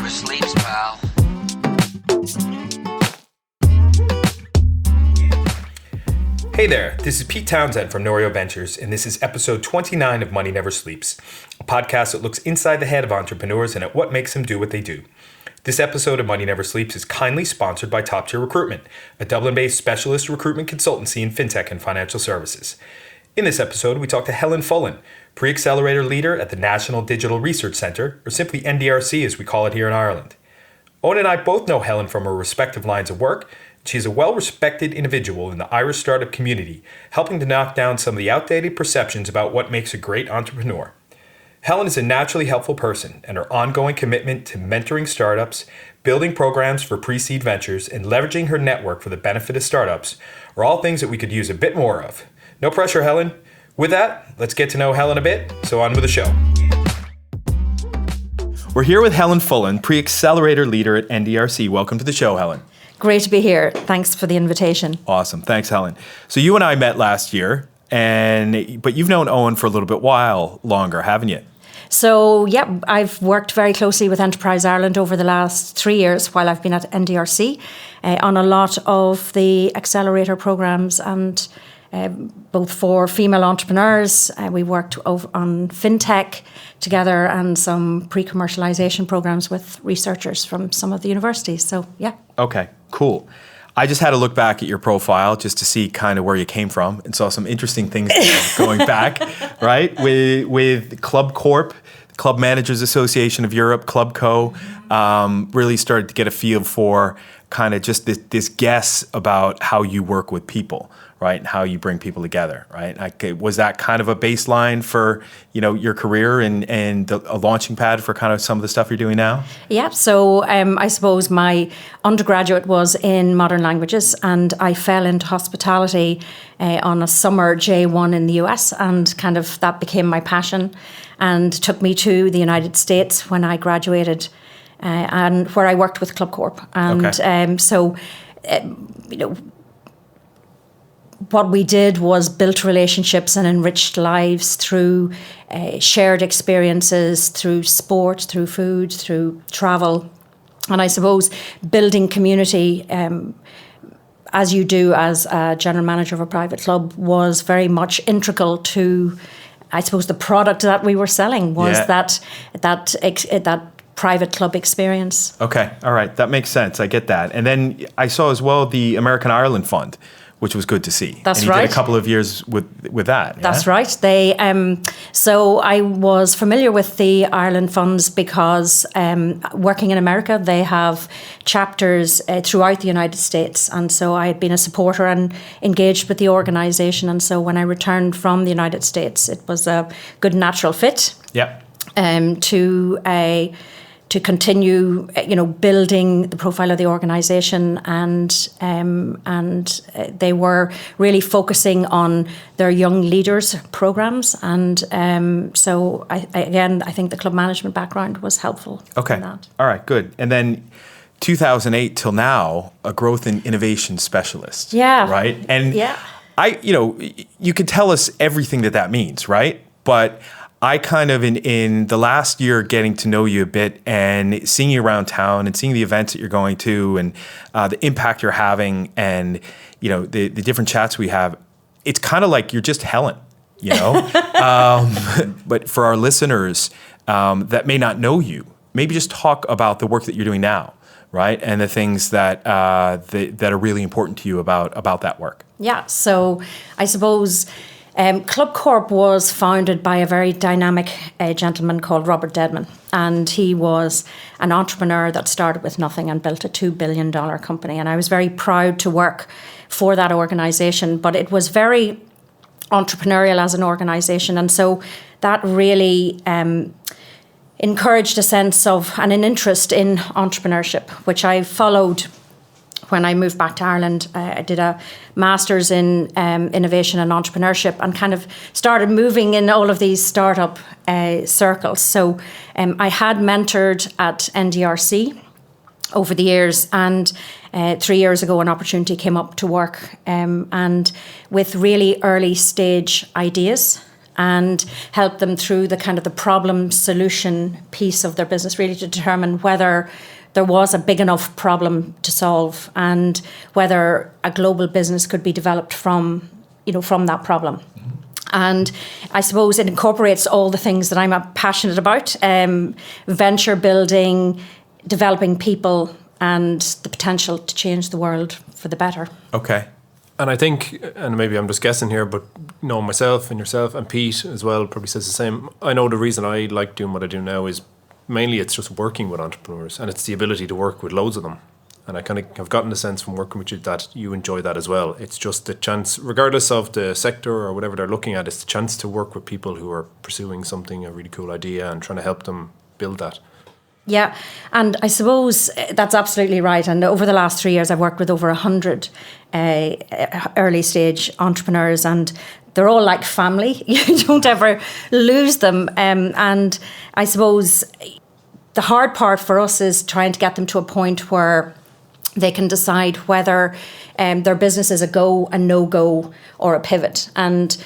never sleeps, pal. Hey there, this is Pete Townsend from Norio Ventures, and this is episode 29 of Money Never Sleeps, a podcast that looks inside the head of entrepreneurs and at what makes them do what they do. This episode of Money Never Sleeps is kindly sponsored by Top Tier Recruitment, a Dublin-based specialist recruitment consultancy in fintech and financial services. In this episode, we talk to Helen Fullen, pre-accelerator leader at the National Digital Research Centre, or simply NDRC as we call it here in Ireland. Owen and I both know Helen from our respective lines of work. She is a well-respected individual in the Irish startup community, helping to knock down some of the outdated perceptions about what makes a great entrepreneur. Helen is a naturally helpful person, and her ongoing commitment to mentoring startups, building programs for pre-seed ventures, and leveraging her network for the benefit of startups are all things that we could use a bit more of. No pressure, Helen. With that, let's get to know Helen a bit, so on with the show. We're here with Helen Fullen, pre-accelerator leader at NDRC. Welcome to the show, Helen. Great to be here. Thanks for the invitation. Awesome. Thanks, Helen. So you and I met last year, but you've known Owen for a little bit while longer, haven't you? So, yeah, I've worked very closely with Enterprise Ireland over the last 3 years while I've been at NDRC on a lot of the accelerator programs and both for female entrepreneurs. We worked on fintech together and some pre-commercialization programs with researchers from some of the universities. So, yeah. Okay, cool. I just had to look back at your profile just to see kind of where you came from and saw some interesting things going back, right? With Club Corp, Club Managers Association of Europe, Club Co, really started to get a feel for kind of just this guess about how you work with people, right? And how you bring people together, right? Was that kind of a baseline for, your career and a launching pad for kind of some of the stuff you're doing now? Yeah, so I suppose my undergraduate was in modern languages and I fell into hospitality on a summer J1 in the US, and kind of that became my passion and took me to the United States when I graduated and where I worked with Club Corp. And what we did was built relationships and enriched lives through shared experiences, through sport, through food, through travel. And I suppose building community, as you do as a general manager of a private club, was very much integral to, I suppose, the product that we were selling was that private club experience. Okay, all right, that makes sense. I get that. And then I saw as well the American Ireland Fund, which was good to see. That's and you right. did a couple of years with that. Yeah? That's right. So I was familiar with the Ireland funds because working in America, they have chapters throughout the United States. And so I had been a supporter and engaged with the organisation. And so when I returned from the United States, it was a good natural fit. Yep. To continue, building the profile of the organisation, and they were really focusing on their young leaders programs, and so I think the club management background was helpful. Okay, in that. All right, good. And then 2008 till now, a growth and innovation specialist. Yeah. Right. And yeah. You could tell us everything that means, right? But I kind of, in the last year, getting to know you a bit and seeing you around town and seeing the events that you're going to and the impact you're having and, the different chats we have, it's kind of like you're just Helen, But for our listeners that may not know you, maybe just talk about the work that you're doing now, right? And the things that that are really important to you about that work. Yeah, so I suppose Club Corp was founded by a very dynamic gentleman called Robert Dedman, and he was an entrepreneur that started with nothing and built a $2 billion company. And I was very proud to work for that organisation, but it was very entrepreneurial as an organisation, and so that really encouraged a sense of and an interest in entrepreneurship, which I followed. When I moved back to Ireland, I did a master's in innovation and entrepreneurship and kind of started moving in all of these startup circles. So I had mentored at NDRC over the years, and 3 years ago an opportunity came up to work and with really early stage ideas and help them through the kind of the problem solution piece of their business, really to determine whether there was a big enough problem to solve and whether a global business could be developed from that problem. And I suppose it incorporates all the things that I'm passionate about, venture building, developing people, and the potential to change the world for the better. Okay. And I think, and maybe I'm just guessing here, but knowing myself and yourself and Pete as well probably says the same. I know the reason I like doing what I do now is mainly it's just working with entrepreneurs, and it's the ability to work with loads of them. And I kind of have gotten the sense from working with you that you enjoy that as well. It's just the chance, regardless of the sector or whatever they're looking at, it's the chance to work with people who are pursuing something, a really cool idea, and trying to help them build that. Yeah, and I suppose that's absolutely right. And over the last 3 years, I've worked with over 100 early stage entrepreneurs, and they're all like family. You don't ever lose them. And I suppose the hard part for us is trying to get them to a point where they can decide whether their business is a go, a no-go, or a pivot. And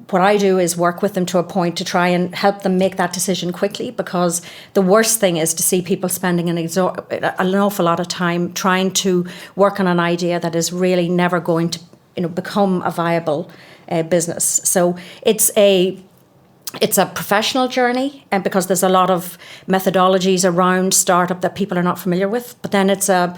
what I do is work with them to a point to try and help them make that decision quickly, because the worst thing is to see people spending an awful lot of time trying to work on an idea that is really never going to become a viable business. So it's a professional journey, and because there's a lot of methodologies around startup that people are not familiar with, but then it's an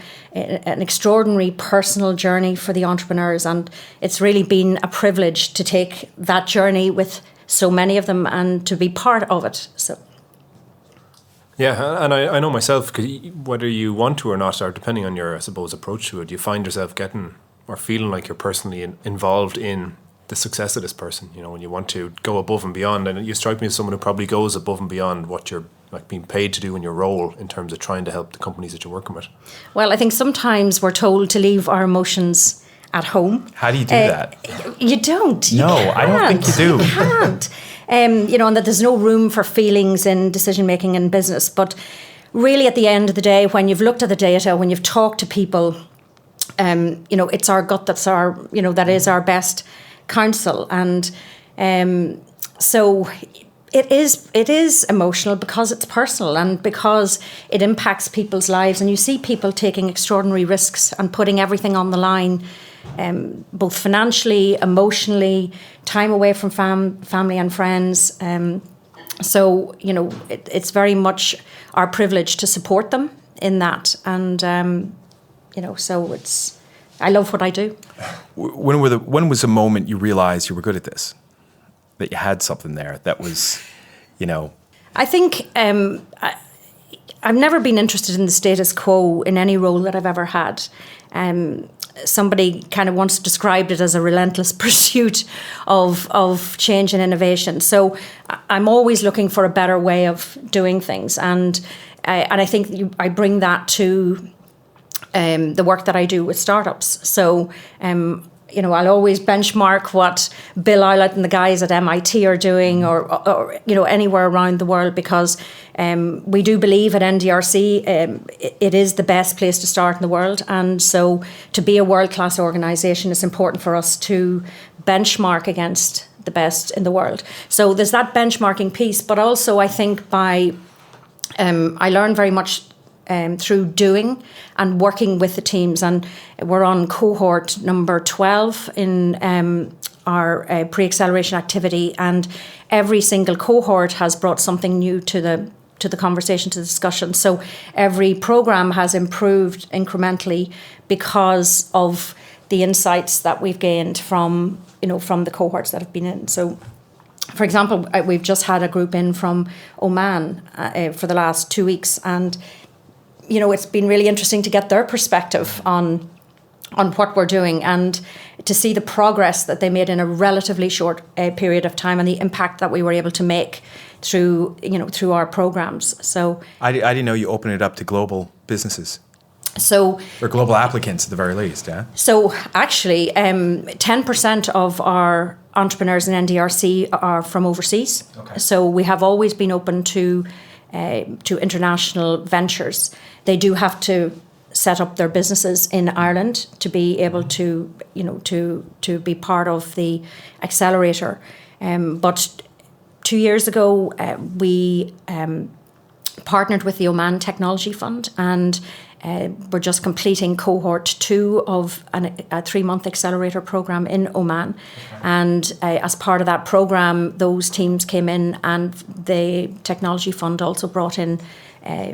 extraordinary personal journey for the entrepreneurs, and it's really been a privilege to take that journey with so many of them and to be part of it. So. Yeah, and I know myself, because whether you want to or not, or depending on your, I suppose, approach to it, you find yourself getting or feeling like you're personally involved in the success of this person, when you want to go above and beyond. And you strike me as someone who probably goes above and beyond what you're being paid to do in your role in terms of trying to help the companies that you're working with. Well, I think sometimes we're told to leave our emotions at home. How do you do that? You don't. I don't think you do. You can't. And that there's no room for feelings in decision making in business. But really, at the end of the day, when you've looked at the data, when you've talked to people, it's our gut that is our best counsel. And so it is emotional because it's personal and because it impacts people's lives, and you see people taking extraordinary risks and putting everything on the line, both financially, emotionally, time away from family and friends. So it's very much our privilege to support them in that, and so I love what I do. When was the moment you realized you were good at this? That you had something there that was, I think I've never been interested in the status quo in any role that I've ever had. Somebody kind of once described it as a relentless pursuit of change and innovation. So I'm always looking for a better way of doing things, and I think I bring that to the work that I do with startups. So, I'll always benchmark what Bill Eilert and the guys at MIT are doing, or anywhere around the world, because we do believe at NDRC it is the best place to start in the world. And so to be a world-class organisation, it's important for us to benchmark against the best in the world. So there's that benchmarking piece, but also I think I learn very much through doing and working with the teams, and we're on cohort number 12 in our pre-acceleration activity, and every single cohort has brought something new to the conversation, to the discussion. So every program has improved incrementally because of the insights that we've gained from the cohorts that have been in. So, for example, we've just had a group in from Oman for the last 2 weeks, and it's been really interesting to get their perspective on what we're doing and to see the progress that they made in a relatively short period of time, and the impact that we were able to make through our programs. So I didn't know you opened it up to global businesses. So, or global applicants at the very least, yeah? So actually, 10% of our entrepreneurs in NDRC are from overseas. Okay. So we have always been open to international ventures. They do have to set up their businesses in Ireland to be able to, to be part of the accelerator. But 2 years ago, we partnered with the Oman Technology Fund, and we're just completing cohort 2 of a 3-month accelerator program in Oman. Okay. And as part of that program, those teams came in, and the Technology Fund also brought in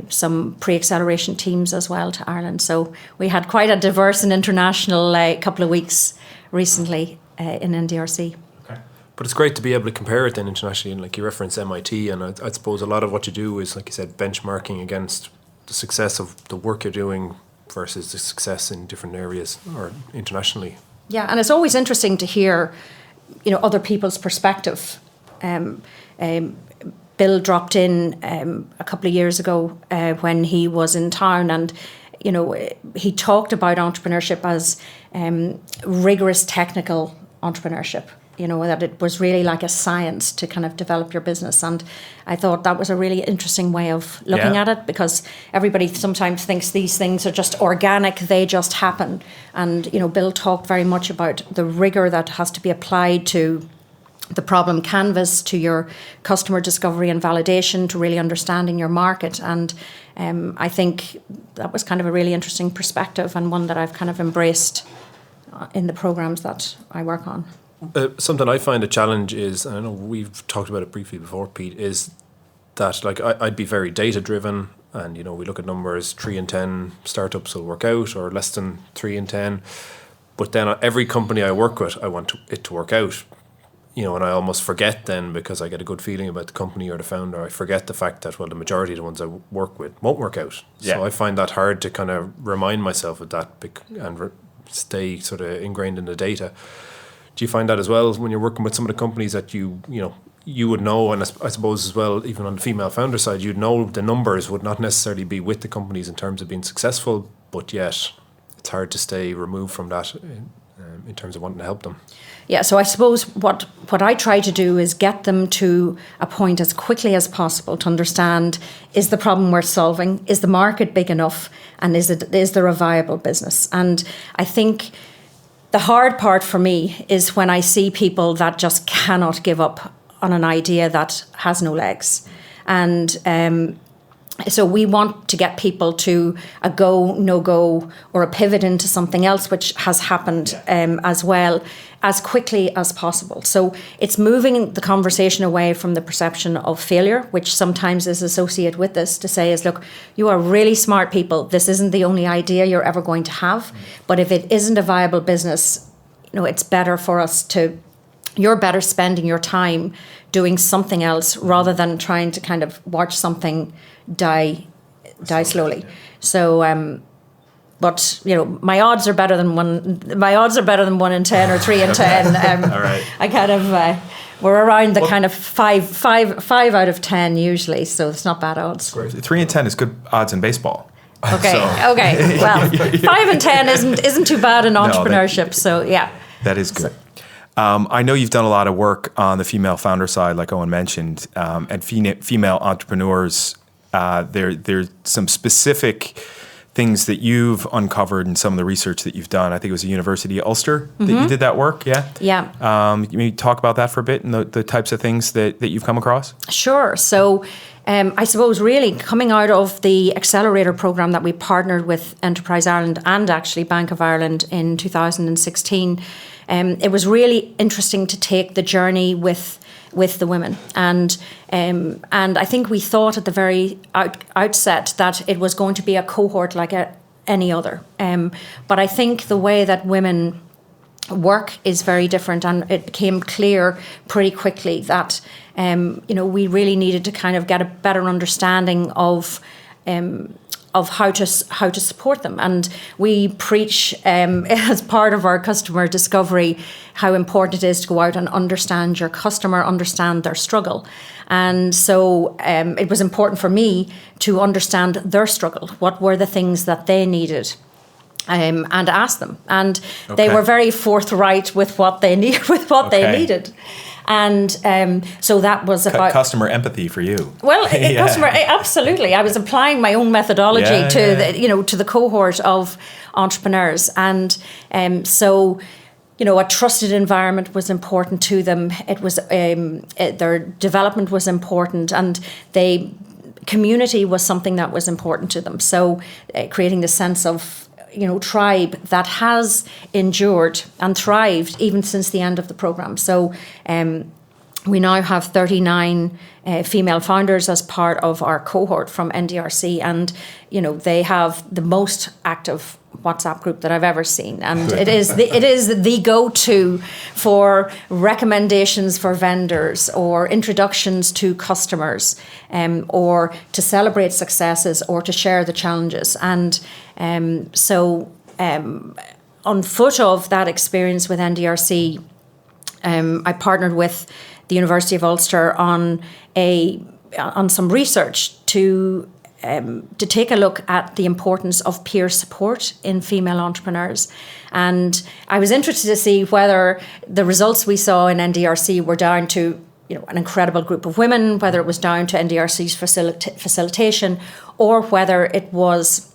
some pre-acceleration teams as well to Ireland. So we had quite a diverse and international couple of weeks recently in NDRC. But it's great to be able to compare it then internationally. And like you referenced MIT, and I suppose a lot of what you do is, like you said, benchmarking against the success of the work you're doing versus the success in different areas or internationally. Yeah, and it's always interesting to hear, other people's perspective. Bill dropped in a couple of years ago when he was in town, and he talked about entrepreneurship as rigorous technical entrepreneurship. That it was really like a science to kind of develop your business. And I thought that was a really interesting way of looking at it, because everybody sometimes thinks these things are just organic, they just happen. And, Bill talked very much about the rigor that has to be applied to the problem canvas, to your customer discovery and validation, to really understanding your market. And I think that was kind of a really interesting perspective, and one that I've kind of embraced in the programs that I work on. Something I find a challenge is, and I know we've talked about it briefly before, Pete, is that like I'd be very data driven, and we look at numbers, 3 in 10 startups will work out, or less than 3 in 10. But then every company I work with, I want it to work out. And I almost forget then, because I get a good feeling about the company or the founder, I forget the fact that, the majority of the ones I work with won't work out. Yeah. So I find that hard to kind of remind myself of that and stay sort of ingrained in the data. Do you find that as well when you're working with some of the companies that you would know, and I suppose as well, even on the female founder side, you'd know the numbers would not necessarily be with the companies in terms of being successful, but yet it's hard to stay removed from that in terms of wanting to help them? Yeah, so I suppose what I try to do is get them to a point as quickly as possible to understand, is the problem worth solving? Is the market big enough? And is there a viable business? And I think the hard part for me is when I see people that just cannot give up on an idea that has no legs. And so we want to get people to a go, no go, or a pivot into something else, which has happened as well, as quickly as possible. So it's moving the conversation away from the perception of failure, which sometimes is associated with this, to say is, look, you are really smart people. This isn't the only idea you're ever going to have. But if it isn't a viable business, it's better for us you're better spending your time doing something else rather than trying to kind of watch something die slowly. So, but my odds are better than 1 in 10 or 3 in 10. All right. I kind of we're around the kind of five out of 10 usually, so it's not bad odds. 3 in 10 is good odds in baseball. Okay. Okay. Well, 5 and 10 isn't too bad in entrepreneurship. So yeah, that is good. I know you've done a lot of work on the female founder side, like Owen mentioned, and female entrepreneurs. There's some specific things that you've uncovered in some of the research that you've done. I think it was the University of Ulster that you did that work, yeah? Yeah. You maybe talk about that for a bit and the types of things that you've come across? Sure. So I suppose really coming out of the accelerator program that we partnered with Enterprise Ireland and actually Bank of Ireland in 2016, it was really interesting to take the journey with the women. And I think we thought at the very outset that it was going to be a cohort like any other. But I think the way that women work is very different, and it became clear pretty quickly that we really needed to kind of get a better understanding of how to support them. And we preach as part of our customer discovery how important it is to go out and understand your customer, understand their struggle. And so it was important for me to understand their struggle. What were the things that they needed? And ask them. And they were very forthright with what they needed. And so that was about customer empathy for you. Well, customer, absolutely. I was applying my own methodology to the cohort of entrepreneurs, and so. A trusted environment was important to them. It was their development was important, and community was something that was important to them. So, creating the sense of tribe that has endured and thrived even since the end of the program. So, we now have 39 female founders as part of our cohort from NDRC, and they have the most active WhatsApp group that I've ever seen, and it is the go-to for recommendations for vendors or introductions to customers, or to celebrate successes or to share the challenges. And so on foot of that experience with NDRC, I partnered with the University of Ulster on some research to take a look at the importance of peer support in female entrepreneurs. And I was interested to see whether the results we saw in NDRC were down to an incredible group of women, whether it was down to NDRC's facilitation, or whether it was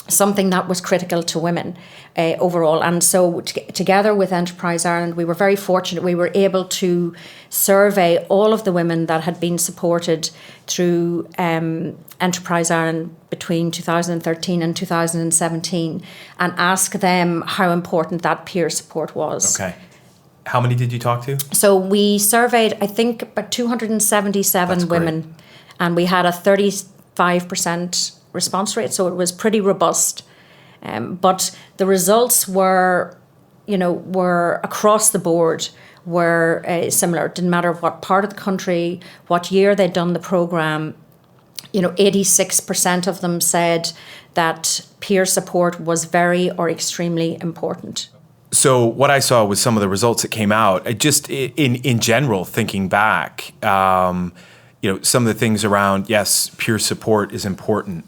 something that was critical to women overall. And so together with Enterprise Ireland, we were very fortunate. We were able to survey all of the women that had been supported through Enterprise Ireland between 2013 and 2017 and ask them how important that peer support was. Okay. How many did you talk to? So we surveyed, I think, about 277 women, and we had a 35% response rate, so it was pretty robust. But the results were across the board, were similar. It didn't matter what part of the country, what year they'd done the program. 86% of them said that peer support was very or extremely important. So what I saw was some of the results that came out. Just in general, thinking back, some of the things around, yes, peer support is important.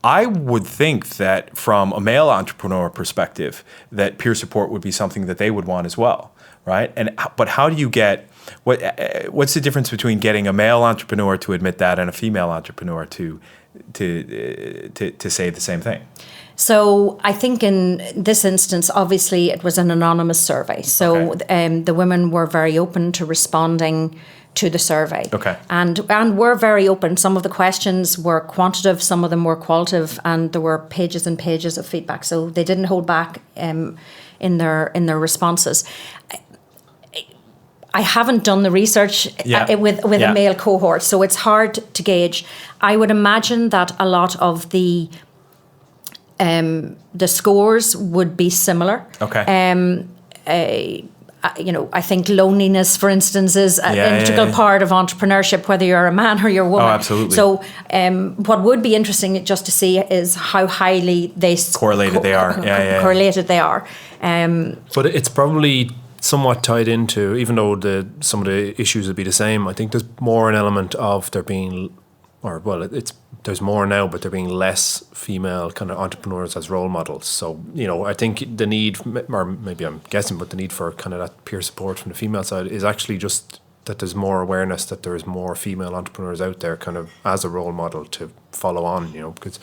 I would think that from a male entrepreneur perspective, that peer support would be something that they would want as well, right? But how do you get what's the difference between getting a male entrepreneur to admit that and a female entrepreneur to say the same thing? So I think in this instance, obviously, it was an anonymous survey. So the women were very open to responding to the survey. Okay. And we're very open. Some of the questions were quantitative, some of them were qualitative, and there were pages and pages of feedback. So they didn't hold back in their responses. I haven't done the research with a male cohort, so it's hard to gauge. I would imagine that a lot of the scores would be similar. Okay. I think loneliness, for instance, is an integral part of entrepreneurship, whether you're a man or you're a woman. Oh, absolutely. So what would be interesting just to see is how highly they correlated they are. Correlated they are. But it's probably somewhat tied into, even though some of the issues would be the same, I think there's more an element of there being, there's more now, but there being less female kind of entrepreneurs as role models. So, I think the need, or maybe I'm guessing, but the need for kind of that peer support from the female side is actually just that there's more awareness that there's more female entrepreneurs out there kind of as a role model to follow on, because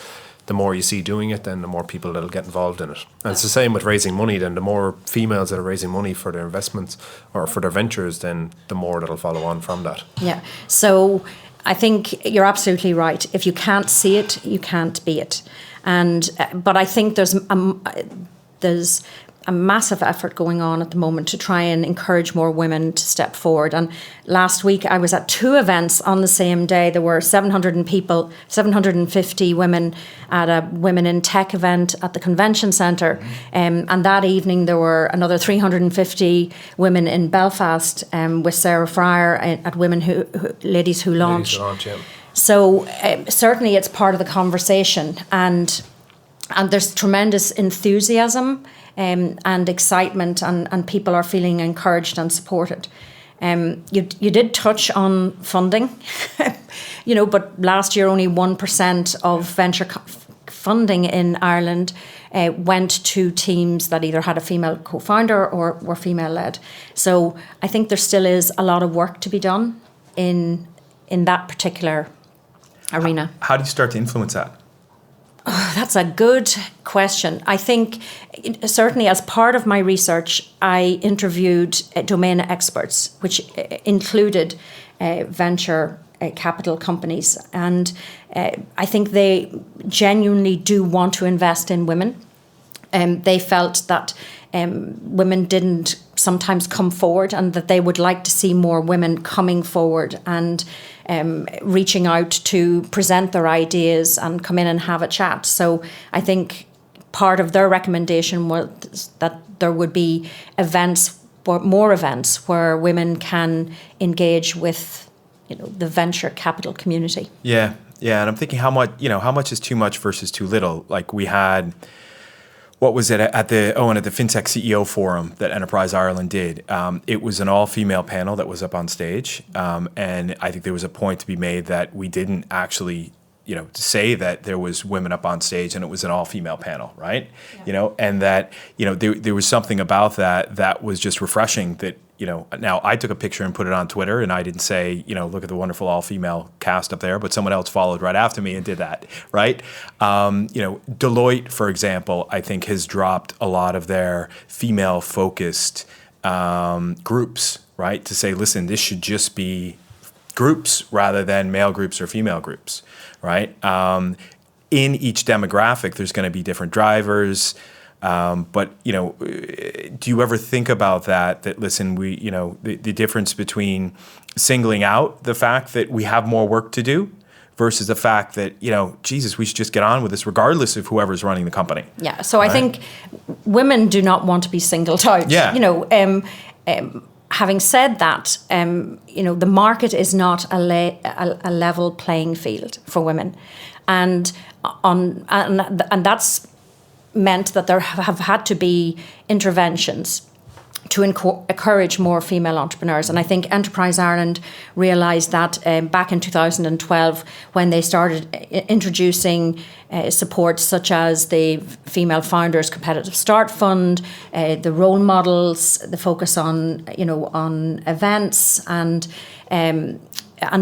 the more you see doing it, then the more people that'll get involved in it. And it's the same with raising money. Then the more females that are raising money for their investments or for their ventures, then the more that'll follow on from that. Yeah. So I think you're absolutely right. If you can't see it, you can't be it. But I think there's a massive effort going on at the moment to try and encourage more women to step forward. And last week I was at 2 events on the same day. There were 750 women at a Women in Tech event at the Convention Centre. And that evening there were another 350 women in Belfast with Sarah Fryer at Ladies Who Launch. So certainly it's part of the conversation. And there's tremendous enthusiasm and excitement, and people are feeling encouraged and supported. You did touch on funding, but last year only 1% of venture funding in Ireland went to teams that either had a female co-founder or were female-led. So I think there still is a lot of work to be done in that particular arena. How do you start to influence that? That's a good question. I think certainly as part of my research, I interviewed domain experts, which included venture capital companies. And I think they genuinely do want to invest in women. They felt that women didn't sometimes come forward, and that they would like to see more women coming forward and reaching out to present their ideas and come in and have a chat. So I think part of their recommendation was that there would be more events where women can engage with, the venture capital community. Yeah, and I'm thinking how much is too much versus too little. Like we had. What was it at the FinTech CEO Forum that Enterprise Ireland did? It was an all-female panel that was up on stage, and I think there was a point to be made that we didn't actually, say that there was women up on stage and it was an all-female panel, right? Yeah. And that there was something about that was just refreshing. That now I took a picture and put it on Twitter, and I didn't say, look at the wonderful all-female cast up there, but someone else followed right after me and did that, right? Deloitte, for example, I think has dropped a lot of their female-focused groups, right? To say, listen, this should just be groups rather than male groups or female groups, right? In each demographic, there's going to be different drivers. But do you ever think about that listen, we, the difference between singling out the fact that we have more work to do versus the fact that, Jesus, we should just get on with this regardless of whoever's running the company. Yeah. So right? I think women do not want to be singled out. Yeah. Having said that, the market is not a level playing field for women. And that's meant that there have had to be interventions to encourage more female entrepreneurs. And I think Enterprise Ireland realised that back in 2012 when they started introducing support such as the Female Founders Competitive Start Fund, the role models, the focus on events and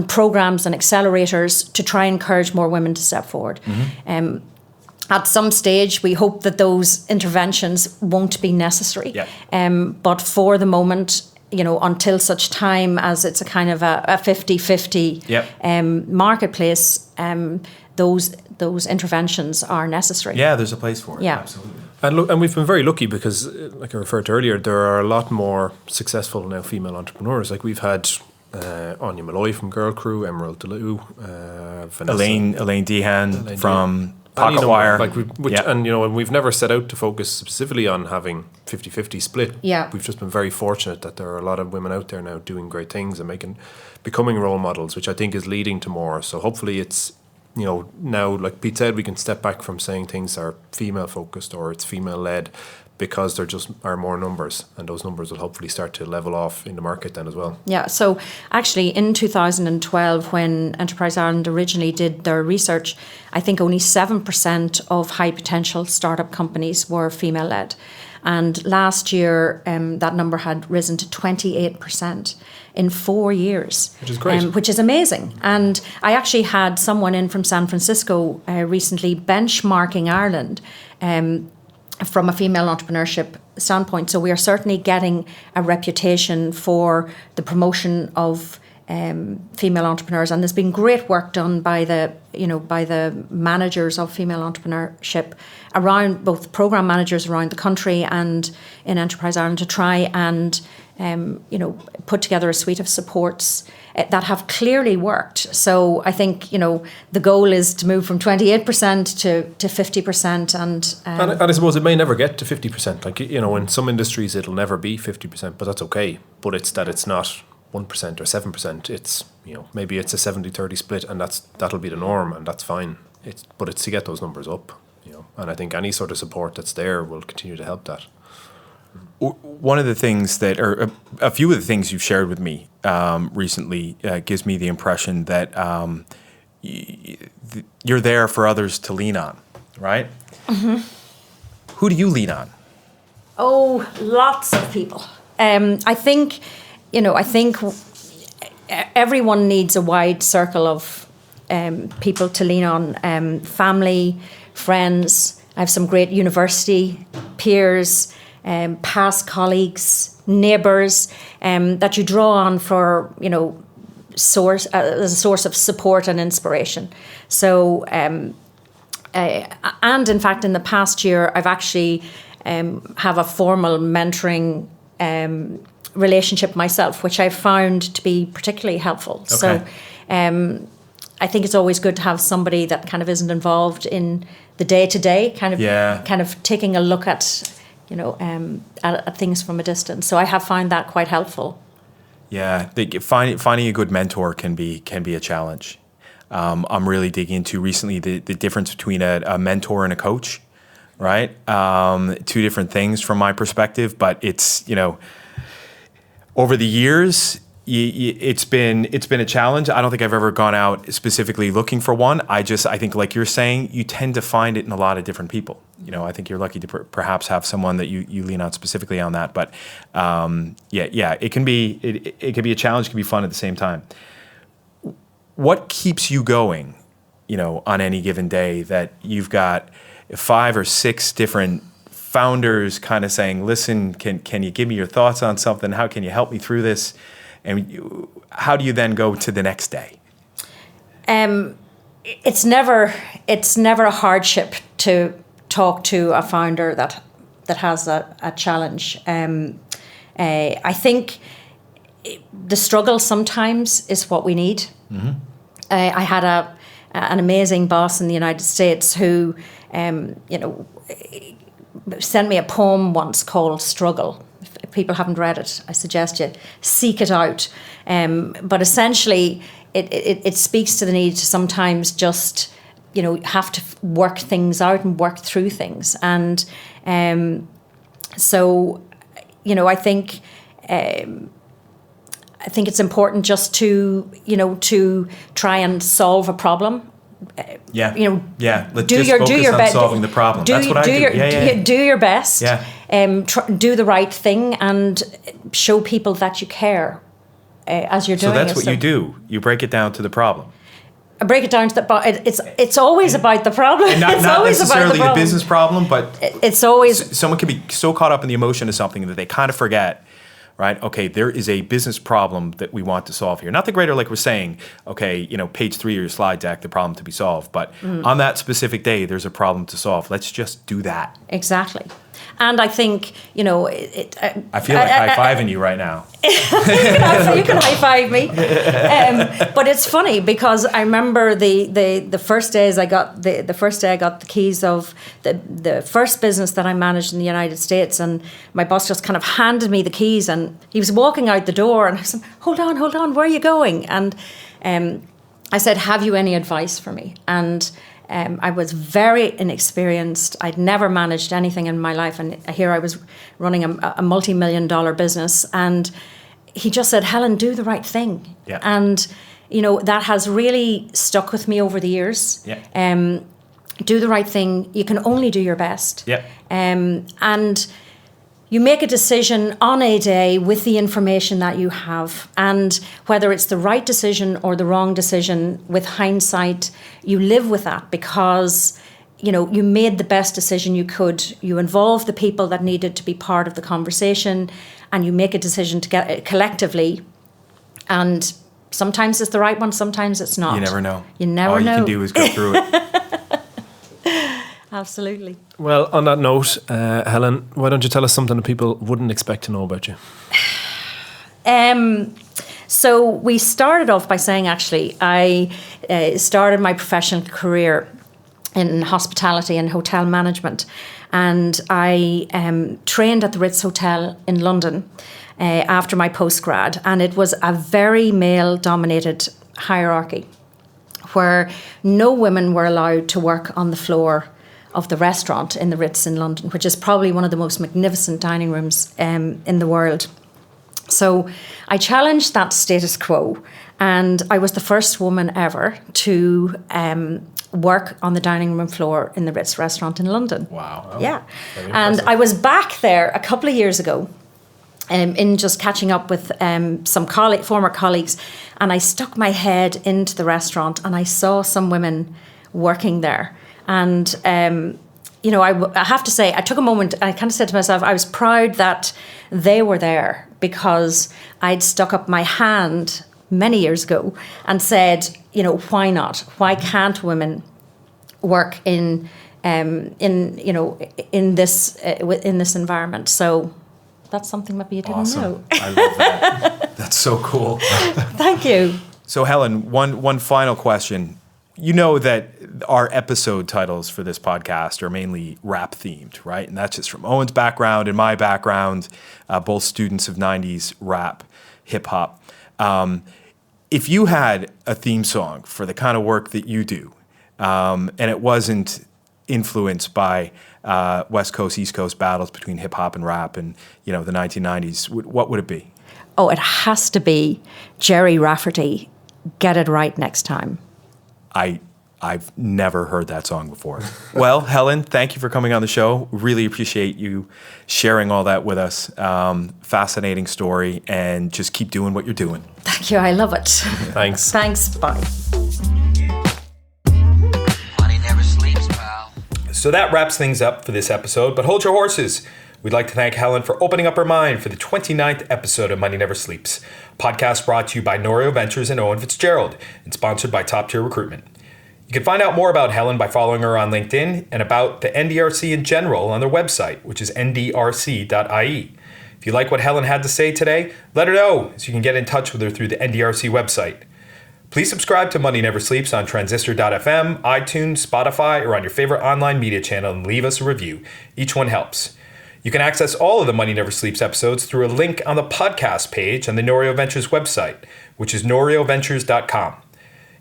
programs and accelerators to try and encourage more women to step forward. Mm-hmm. At some stage, we hope that those interventions won't be necessary. Yeah. But for the moment, until such time as it's a kind of a 50-50 yep. Marketplace, those interventions are necessary. Yeah, there's a place for it. Yeah. Absolutely. And we've been very lucky because, like I referred to earlier, there are a lot more successful now female entrepreneurs. Like we've had Anya Malloy from Girl Crew, Emerald Deleu, Elaine Dehan from Pocket Wire. And we've never set out to focus specifically on having 50-50 split. Yeah. We've just been very fortunate that there are a lot of women out there now doing great things and becoming role models, which I think is leading to more. So hopefully it's, now, like Pete said, we can step back from saying things are female focused or it's female led, because there just are more numbers, and those numbers will hopefully start to level off in the market then as well. Yeah, so actually in 2012, when Enterprise Ireland originally did their research, I think only 7% of high potential startup companies were female led. And last year, that number had risen to 28% in 4 years. Which is great. Which is amazing. And I actually had someone in from San Francisco recently benchmarking Ireland from a female entrepreneurship standpoint. So we are certainly getting a reputation for the promotion of female entrepreneurs, and there's been great work done by the managers of female entrepreneurship around, both program managers around the country and in Enterprise Ireland, to try and put together a suite of supports that have clearly worked. So I think the goal is to move from 28% to 50%, and I suppose it may never get to 50%. Like in some industries it'll never be 50%, but that's okay. But it's that it's not 1% or 7%. It's maybe it's a 70-30 split, and that'll be the norm, and that's fine. But it's to get those numbers up, and I think any sort of support that's there will continue to help that. One of the things or a few of the things you've shared with me recently gives me the impression that you're there for others to lean on, right? Mm-hmm. Who do you lean on? Oh, lots of people. I think everyone needs a wide circle of people to lean on. Family, friends. I have some great university peers, past colleagues, neighbours that you draw on for, as a source of support and inspiration. So, and in fact, in the past year, I've actually have a formal mentoring relationship myself, which I found to be particularly helpful. Okay. So I think it's always good to have somebody that kind of isn't involved in the day-to-day, kind of taking a look at, at things from a distance. So I have found that quite helpful. Yeah, finding a good mentor can be a challenge. I'm really digging into recently the difference between a mentor and a coach, right? Two different things from my perspective, but it's, over the years, it's been a challenge. I don't think I've ever gone out specifically looking for one. I think, like you're saying, you tend to find it in a lot of different people. I think you're lucky to perhaps have someone that you lean on specifically on that. But it can be a challenge. It can be fun at the same time. What keeps you going, on any given day that you've got 5 or 6 different founders kind of saying, listen, can you give me your thoughts on something? How can you help me through this? And how do you then go to the next day? It's never a hardship to talk to a founder that has a challenge. I think the struggle sometimes is what we need. Mm-hmm. I had an amazing boss in the United States who, sent me a poem once called "Struggle." If people haven't read it, I suggest you seek it out. But essentially, it speaks to the need to sometimes just, have to work things out and work through things. And so, I think it's important just to try and solve a problem. Let's do your best solving the problem. That's what I do. Do your best. Yeah. Do the right thing and show people that you care as you're doing it. So that's what you do. You break it down to the problem. I break it down to it's always about the problem. And not necessarily the business problem, but it's always someone can be so caught up in the emotion of something that they kind of forget. Right? Okay, there is a business problem that we want to solve here. Not the greater, like we're saying, okay, page 3 of your slide deck, the problem to be solved. But on that specific day, there's a problem to solve. Let's just do that. Exactly. And I think, I feel like high-fiving you right now. You can high-five me. But it's funny because I remember the first days I got the first day I got the keys of the first business that I managed in the United States, and my boss just kind of handed me the keys, and he was walking out the door, and I said, hold on, where are you going? And I said, have you any advice for me? And I was very inexperienced. I'd never managed anything in my life. And here I was running a multi-million-dollar business. And he just said, Helen, do the right thing. Yeah. And, that has really stuck with me over the years. Yeah. Do the right thing. You can only do your best. Yeah. And you make a decision on a day with the information that you have, and whether it's the right decision or the wrong decision, with hindsight, you live with that because, you made the best decision you could. You involved the people that needed to be part of the conversation, and you make a decision to get collectively. And sometimes it's the right one, sometimes it's not. You never know. All you can do is go through it. Absolutely. Well, on that note, Helen, why don't you tell us something that people wouldn't expect to know about you? So we started off by saying, actually, I started my professional career in hospitality and hotel management, and I trained at the Ritz Hotel in London after my postgrad, and it was a very male-dominated hierarchy where no women were allowed to work on the floor of the restaurant in the Ritz in London, which is probably one of the most magnificent dining rooms in the world. So I challenged that status quo, and I was the first woman ever to work on the dining room floor in the Ritz restaurant in London. Wow. Yeah. Very And impressive. I was back there a couple of years ago in just catching up with some former colleagues, and I stuck my head into the restaurant and I saw some women working there. And, you know, I have to say, I took a moment, I kind of said to myself, I was proud that they were there because I'd stuck up my hand many years ago and said, you know, why not? Why can't women work in this environment? So that's something maybe you didn't know. I love that. That's so cool. Thank you. So Helen, one final question. You know that our episode titles for this podcast are mainly rap themed, right? And that's just from Owen's background and my background, both students of 90s rap, hip hop. If you had a theme song for the kind of work that you do, and it wasn't influenced by West Coast, East Coast battles between hip hop and rap and, you know, the 1990s, what would it be? Oh, it has to be Jerry Rafferty, Get It Right Next Time. I've never heard that song before. Well, Helen, thank you for coming on the show. Really appreciate you sharing all that with us. Fascinating story, and just keep doing what you're doing. Thank you. I love it. Thanks. Thanks. Bye. Money never sleeps, pal. So that wraps things up for this episode, but hold your horses. We'd like to thank Helen for opening up her mind for the 29th episode of Money Never Sleeps, a podcast brought to you by Norio Ventures and Owen Fitzgerald, and sponsored by Top Tier Recruitment. You can find out more about Helen by following her on LinkedIn and about the NDRC in general on their website, which is NDRC.IE. If you like what Helen had to say today, let her know so you can get in touch with her through the NDRC website. Please subscribe to Money Never Sleeps on Transistor.fm, iTunes, Spotify, or on your favorite online media channel and leave us a review. Each one helps. You can access all of the Money Never Sleeps episodes through a link on the podcast page on the Norio Ventures website, which is norioventures.com.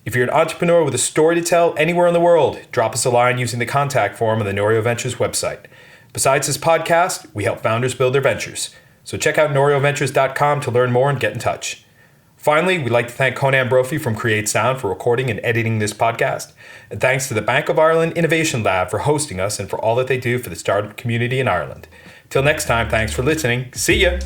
If you're an entrepreneur with a story to tell anywhere in the world, drop us a line using the contact form on the Norio Ventures website. Besides this podcast, we help founders build their ventures. So check out norioventures.com to learn more and get in touch. Finally, we'd like to thank Conan Brophy from Create Sound for recording and editing this podcast. And thanks to the Bank of Ireland Innovation Lab for hosting us and for all that they do for the startup community in Ireland. Till next time, thanks for listening. See ya!